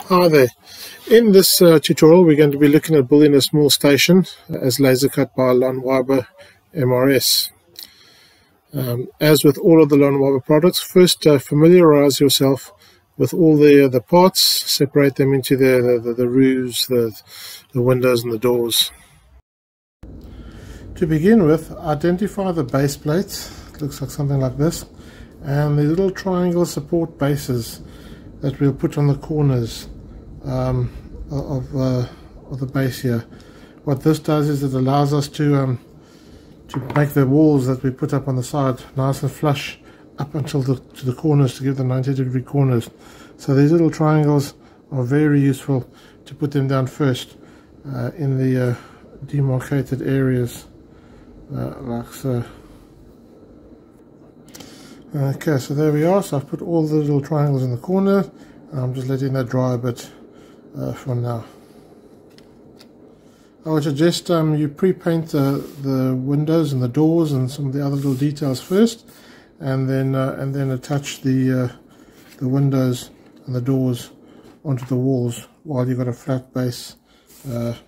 Hi there. In this tutorial we're going to be looking at building a small station as laser cut by Lonwabo MRS. As with all of the Lonwabo products, first familiarize yourself with all the parts, separate them into the roofs, the windows and the doors. To begin with, identify the base plates. It looks like something like this, and the little triangle support bases that we'll put on the corners of the base here. What this does is it allows us to make the walls that we put up on the side nice and flush up until to the corners, to give the 90-degree corners. So these little triangles are very useful to put them down first in the demarcated areas, like so. Okay, so there we are. So I've put all the little triangles in the corner, and I'm just letting that dry a bit for now. I would suggest you pre-paint the windows and the doors and some of the other little details first, and then attach the windows and the doors onto the walls while you've got a flat base.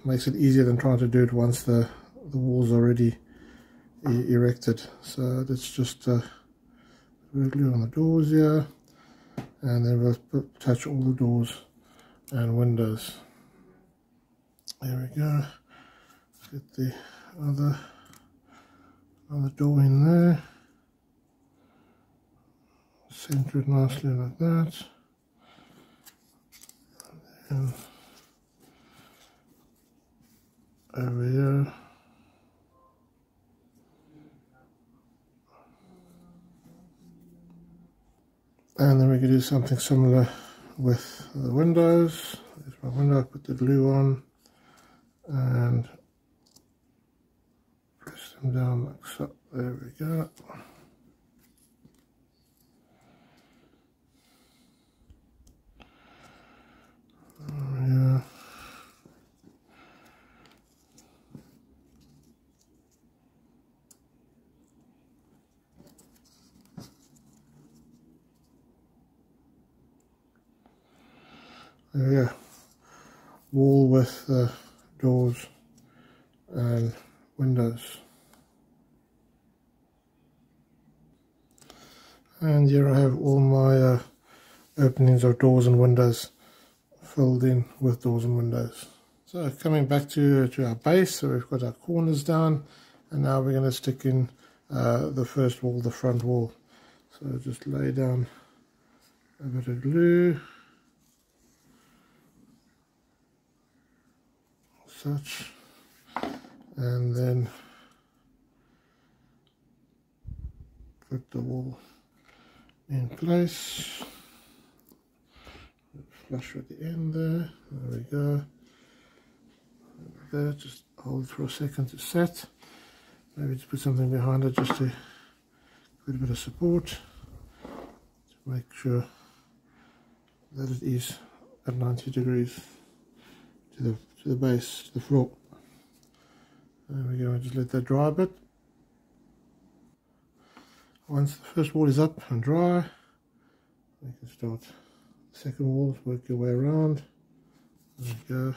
Makes it easier than trying to do it once the walls are already erected. So let's just glue on the doors here, and then we'll attach all the doors and windows. There we go. Let's get the other door in there. Center it nicely like that. And over here. And then we can do something similar with the windows. There's my window, put the glue on and press them down like so. There we go. Yeah. There we go. Wall with doors and windows. And here I have all my openings of doors and windows filled in with doors and windows. So coming back to our base, so we've got our corners down, and now we're going to stick in the first wall, the front wall. So just lay down a bit of glue, such, and then put the wall in place. Flush at the end there. There we go. There, just hold it for a second to set. Maybe just put something behind it just to put a bit of support to make sure that it is at 90 degrees to the base, to the floor. There we go. Just let that dry a bit. Once the first wall is up and dry, we can start the second wall. Work your way around. There we go.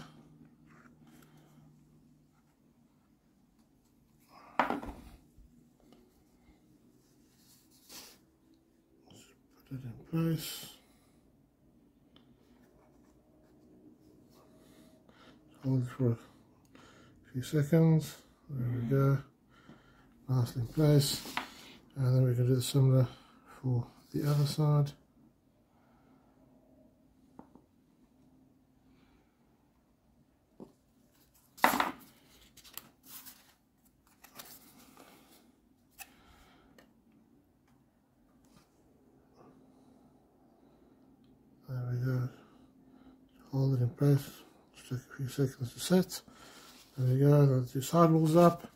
Put it in place. Hold it for a few seconds. There we go. Nicely in place. And then we can do the similar for the other side. There we go. Hold it in place. Just take a few seconds to set. There we go. The two side walls up,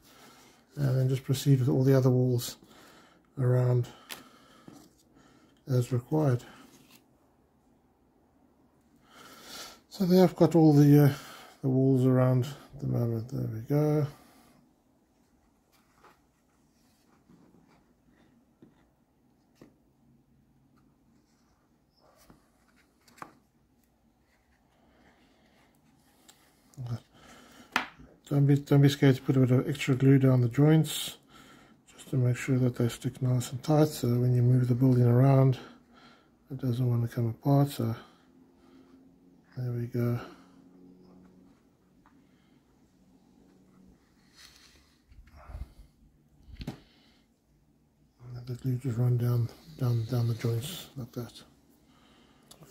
and then just proceed with all the other walls around as required. So there I've got all the walls around at the moment. There we go. Don't be scared to put a bit of extra glue down the joints, just to make sure that they stick nice and tight, so when you move the building around it doesn't want to come apart. So there we go. And the glue just run down the joints like that.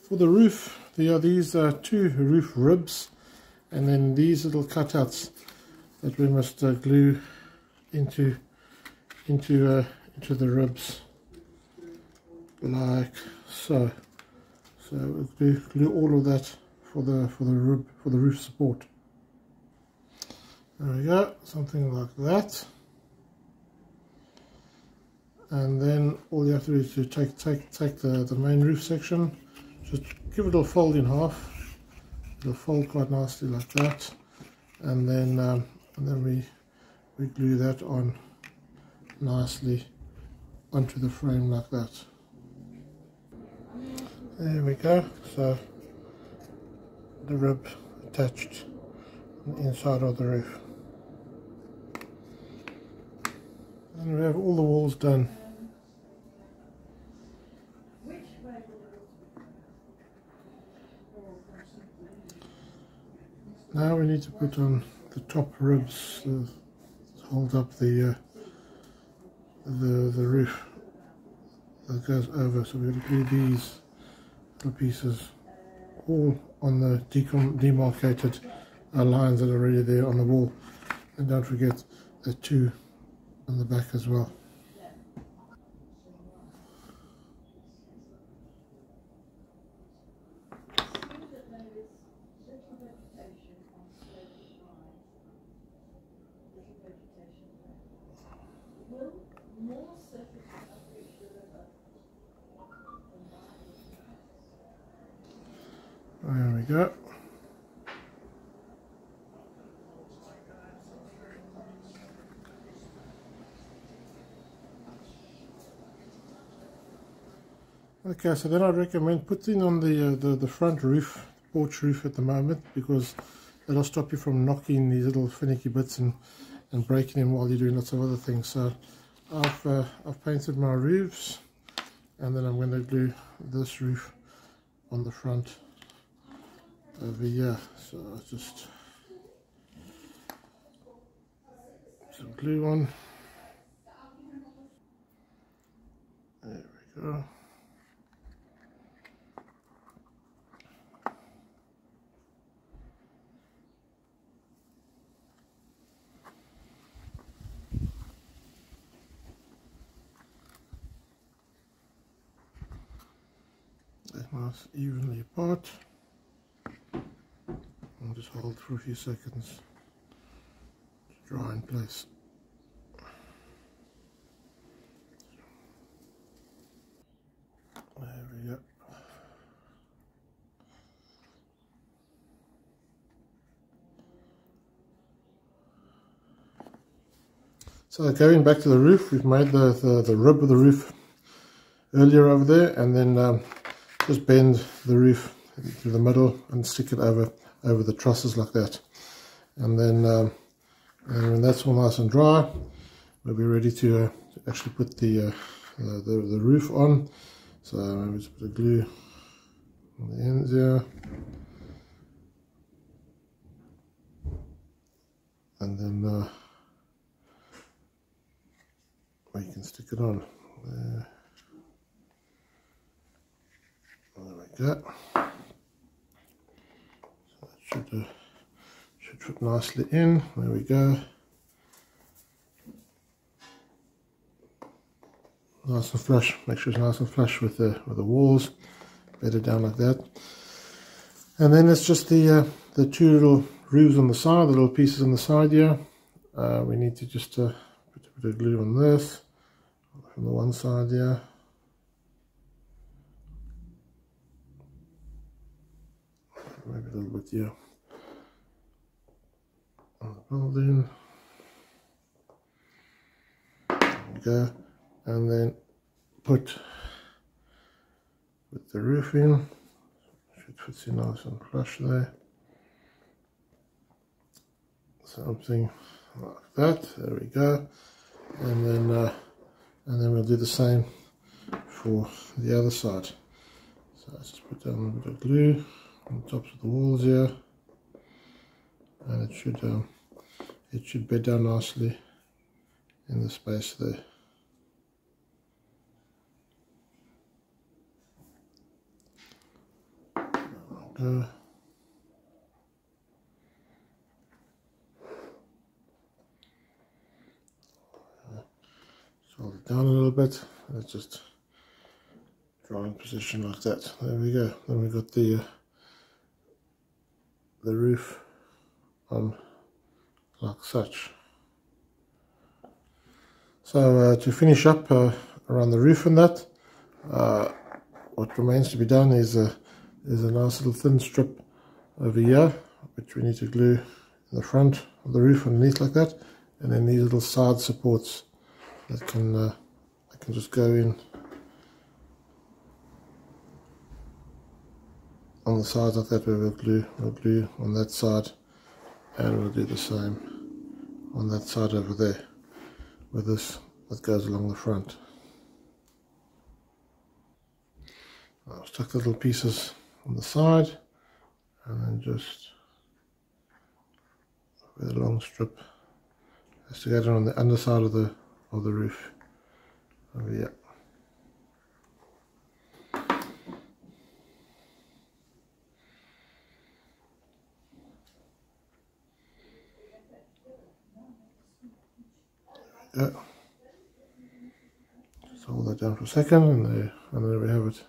For the roof, there are these two roof ribs, and then these little cutouts that we must glue into the ribs, like so. So we'll glue all of that for the roof support. There we go, something like that. And then all you have to do is to take the main roof section, just give it a fold in half. It'll fold quite nicely like that, and then we glue that on nicely onto the frame like that. There we go. So the rib attached on the inside of the roof, and we have all the walls done. Now we need to put on the top ribs to hold up the roof that goes over. So we're going to glue these little pieces all on the demarcated lines that are already there on the wall, and don't forget the two on the back as well. There we go. Okay, so then I'd recommend putting on the front roof, porch roof at the moment, because it'll stop you from knocking these little finicky bits and breaking them while you're doing lots of other things. So I've painted my roofs, and then I'm going to glue this roof on the front over here. So I'll just some glue on. There we go. Nice evenly apart, and just hold for a few seconds to dry in place. There we go. So going back to the roof, we've made the rib of the roof earlier over there, and then just bend the roof through the middle and stick it over the trusses like that. And then and when that's all nice and dry, we'll be ready to actually put the roof on. So maybe just put a glue on the ends here, and then we can stick it on there. There we go. So that should fit nicely in. There we go. Nice and flush. Make sure it's nice and flush with the walls. Bed it down like that. And then it's just the two little roofs on the side, the little pieces on the side here. We need to just put a bit of glue on this from the one side here. Maybe a little bit here on the building. There we go. And then put the roof in. Should fit in nice and flush there. something like that. There we go. And then we'll do the same for the other side. So let's just put down a bit of glue on the tops of the walls here, and it should bed down nicely in the space there. Go. Hold it down a little bit. Let's just draw in position like that. There we go. Then we've got the roof on like such. So to finish up around the roof and that, what remains to be done is a nice little thin strip over here, which we need to glue in the front of the roof underneath like that, and then these little side supports that can just go in on the sides like that, where we'll glue on that side, and we'll do the same on that side over there with this that goes along the front. I'll stuck the little pieces on the side, and then just with a long strip has to go on the underside of the roof over here. Just hold that down for a second, and there we have it.